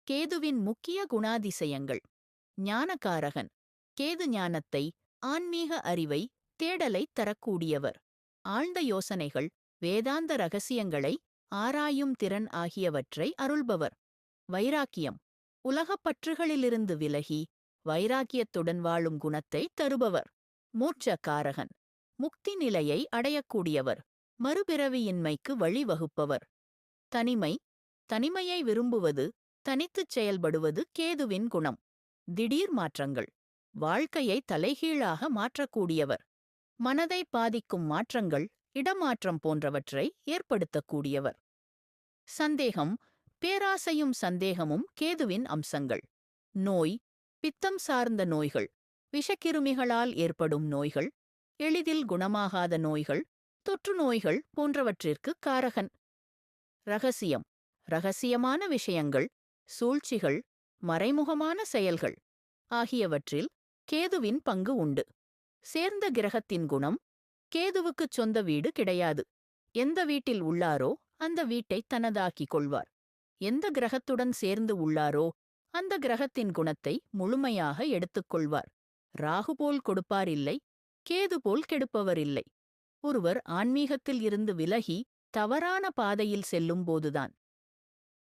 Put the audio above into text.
கேதுவின் முக்கிய குணாதிசயங்கள். ஞானகாரகன். கேது ஞானத்தை, ஆன்மீக அறிவை, தேடலை தரக்கூடியவர். ஆழ்ந்த யோசனைகள், வேதாந்த ரகசியங்களை ஆராயும் திறன் ஆகியவற்றை அருள்பவர். வைராக்கியம். உலகப் பற்றுகளிலிருந்து விலகி வைராக்கியத்துடன் வாழும் குணத்தை தருபவர். மோட்சக்காரகன். முக்தி நிலையை அடையக்கூடியவர். மறுபிறவியின்மைக்கு வழிவகுப்பவர். தனிமை. தனிமையை விரும்புவது, தனித்துச் செயல்படுவது கேதுவின் குணம். திடீர் மாற்றங்கள். வாழ்க்கையை தலைகீழாக மாற்றக்கூடியவர். மனதை பாதிக்கும் மாற்றங்கள், இடமாற்றம் போன்றவற்றை ஏற்படுத்தக்கூடியவர். சந்தேகம். பேராசையும் சந்தேகமும் கேதுவின் அம்சங்கள். நோய். பித்தம் சார்ந்த நோய்கள், விஷக்கிருமிகளால் ஏற்படும் நோய்கள், எளிதில் குணமாகாத நோய்கள், தொற்று நோய்கள் போன்றவற்றிற்கு காரகன். ரகசியம். ரகசியமான விஷயங்கள், சூழ்ச்சிகள், மறைமுகமான செயல்கள் ஆகியவற்றில் கேதுவின் பங்கு உண்டு. சேர்ந்த கிரகத்தின் குணம். கேதுவுக்குச் சொந்த வீடு கிடையாது. எந்த வீட்டில் உள்ளாரோ அந்த வீட்டை தனதாக்கிக் கொள்வார். எந்த கிரகத்துடன் சேர்ந்து உள்ளாரோ அந்த கிரகத்தின் குணத்தை முழுமையாக எடுத்துக்கொள்வார். ராகு போல் கொடுப்பார் இல்லை, கேது போல் கெடுப்பவர் இல்லை. ஒருவர் ஆன்மீகத்தில் இருந்து விலகி தவறான பாதையில் செல்லும் போதுதான்